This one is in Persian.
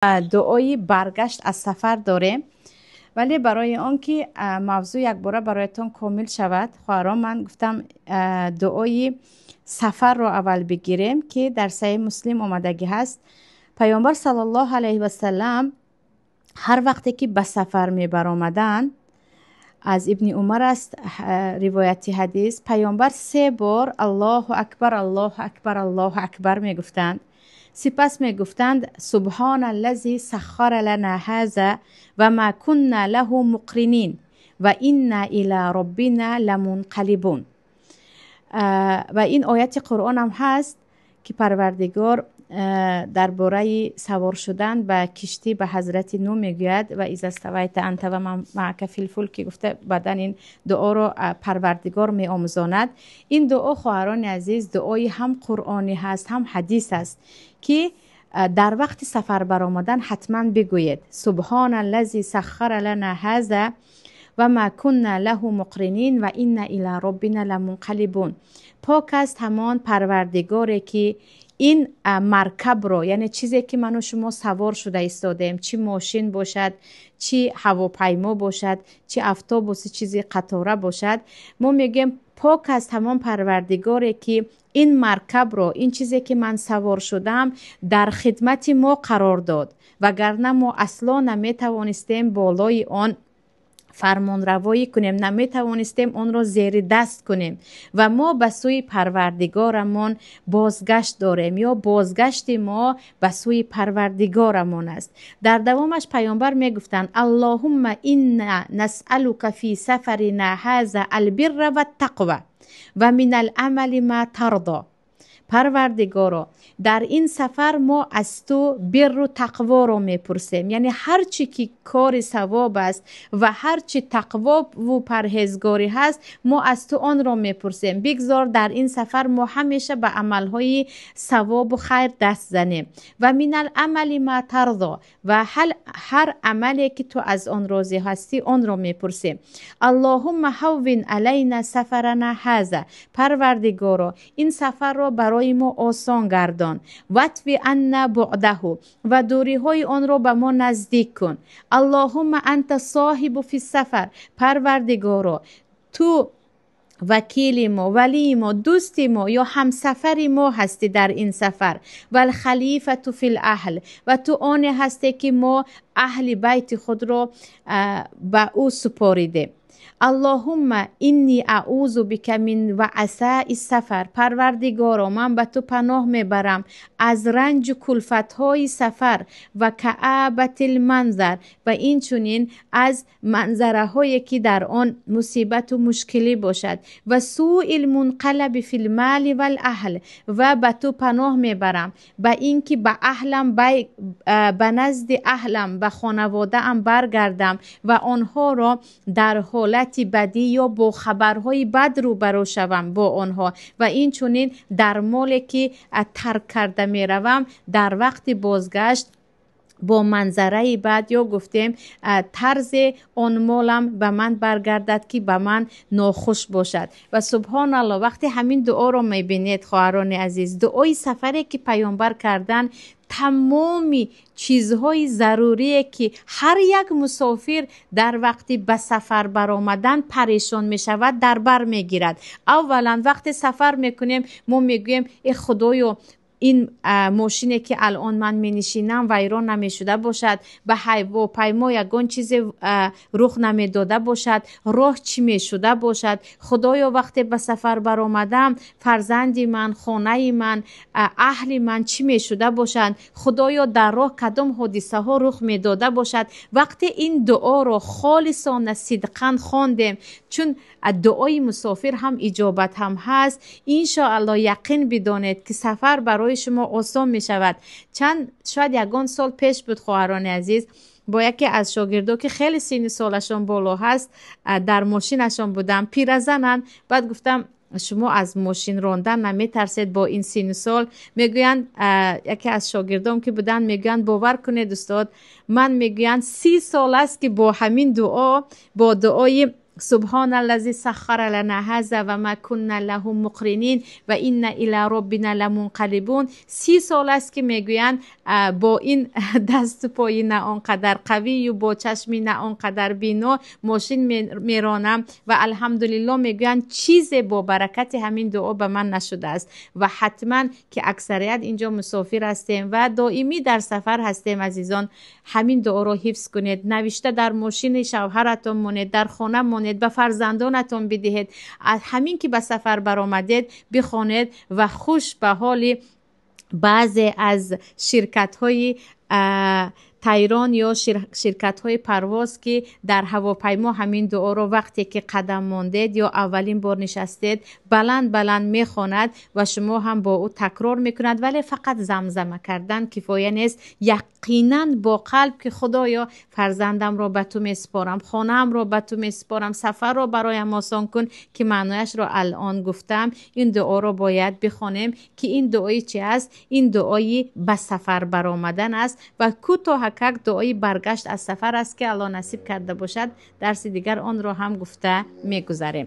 دعای برگشت از سفر داره، ولی برای آنکه موضوع یک باره برایتان کامل شود خواهران، من گفتم دعای سفر رو اول بگیریم که در صحیح مسلم آمدگی هست. پیامبر صلی الله علیه و سلم هر وقتی که به سفر می برآمدند، از ابن عمر است روایتی حدیث، پیامبر 3 بار الله اکبر الله اکبر الله اکبر می گفتند. سپس می گفتند سبحان الذی سخر لنا هذا و ما كنا له مقرنین و انا الی ربنا لمنقلبون. و این آیت قرآن هم هست که پروردگار درباره سوار شدن به کشتی به حضرت نوح میگوید و اذا استویت انت و من معک فی الفلک، گفته بعدن این دعا رو پروردگار می آموزاند. این دعا خواهران عزیز دعای هم قرآنی هست هم حدیث است که در وقت سفر برآمدن حتما بگوید سبحان الذی سخر لنا هذا و ما كنا له مقرنین و انا الی ربنا لمنقلبون. پاک است همان پروردگاری که این مرکب رو، یعنی چیزی که من و شما سوار شده ایستادیم، چی ماشین باشد، چی هواپیما باشد، چی اتوبوس، چیزی قطاره باشد، ما میگیم پاک است همان پروردگاری که این مرکب رو، این چیزی که من سوار شدم در خدمت ما قرار داد، وگرنه ما اصلا نمیتوانستیم بالای آن فرمان روایی کنیم، نمی توانستیم آن را زیر دست کنیم و ما به سوی پروردگارمان بازگشت داریم، یا بازگشت ما به سوی پروردگارمان است. در دوامش پیامبر می گفتند اللهم انا نسألک فی سفرنا هذا البر و التقوى و من العمل ما ترضى. پروردگارا در این سفر ما از تو بر و تقوا رو میپرسیم، یعنی هر چی که کار ثواب است و هر چی تقوا و پرهیزگاری هست ما از تو آن رو میپرسیم. بگذار در این سفر ما همیشه به عملهای ثواب و خیر دست زنیم و من العمل ما ترضى و هر عملی که تو از آن راضی هستی آن رو میپرسیم. اللهم هون علینا سفرنا هذا. پروردگارا این سفر رو برای ما آسان گردان. وطفی عنا بعده و دوری های آن را به ما نزدیک کن. اللهم انت صاحب فی السفر. پروردگارا تو وکیل ما، ولی ما، دوست ما یا همسفر ما هستی در این سفر. و الخلیفه فی الاهل و تو آن هستی که ما اهل بیت خود را به او سپاریده. اللهم انی اعوذ بک من وعثاء السفر. پروردگارا من به تو پناه میبرم از رنج و کلفت های سفر و کآبت المنظر و این چنین از منظره هایی که در آن مصیبت و مشکلی باشد و سوء المنقلب فی المال و الاهل و به تو پناه میبرم به اینکه به اهلم به نزد اهلم به خانواده ام برگردم و آنها را در حالت بدی یا با خبرهای بد روبرو شوم با آنها و این چنین در مالی که ترک کرده می روم در وقت بازگشت با منظره بد یا گفتیم طرز آن مالم به من برگردد که به من ناخوش باشد. و سبحان الله وقتی همین دعا رو میبینید خواهران عزیز، دعای سفری که پیامبر کردن تمامی چیزهای ضروریه که هر یک مسافر در وقتی به سفر برآمدن پریشان می شود در بر می گیرد. اولا وقتی سفر میکنیم ما میگویم ای خدایا این ماشینی که الان من می نشینم ویران نمی شده باشد، به هواپیما یگان چیز رخ نمی داده باشد، راه چی می شده باشد. خدایا وقتی به سفر برآمدم فرزندی من، خانه من، اهل من چی می شده باشند. خدایا در راه کدام حادثه ها رخ می داده باشد. وقتی این دعا رو خالصانه صدقاً خواندیم، چون دعای مسافر هم اجابت هم هست، ان شاء الله یقین بدانید که سفر برای شما آسان می شود. شاید یگان سال پیش بود خواهران عزیز، با یکی از شاگردو که خیلی سن سالشان بالا هست در ماشینشان بودم، پیرزنن. بعد گفتم شما از ماشین راندن نمی ترسید با این سن سال؟ میگویند یکی از شاگردام که بودن میگویند باور کنید استاد من میگویند 30 سال است که با همین دعا، با دعای سبحان الذی سخر لنا هذا و ما كنا له مقرنین و این الی ربنا لمنقلبون. 30 سال است که میگویند با این دست و پای نه آنقدر قوی و با چشمی نه آنقدر بینا ماشین میرانم و الحمدلله میگویند چیز با برکت همین دعا به من نشده است. و حتما که اکثریت اینجا مسافر هستیم و دائمی در سفر هستیم عزیزان، همین دعا رو حفظ کنید، نوشته در ماشین شوهرتون مونید، در خانه مونید، به فرزندانتون بدهید. همین که به سفر برآمدید بخونید و خوش به حال بعضی از شرکت های طیران یا شرکت های پرواز که در هواپیما همین دعا رو وقتی که قدم ماندید یا اولین بار نشستید بلند بلند میخواند و شما هم با او تکرار میکند. ولی فقط زمزمه کردن کفایه نیست، یقینا با قلب که خدایا فرزندم رو به تو میسپارم، خانه‌ام رو به تو میسپارم، سفر رو برایم آسان کن که معنایش رو الان گفتم. این دعا رو باید بخوانیم که این دعایی چی است؟ این دعایی به سفر برآمدن است و کوتاه دعای برگشت از سفر است که الله نصیب کرده باشد درس دیگر آن را هم گفته میگذاریم.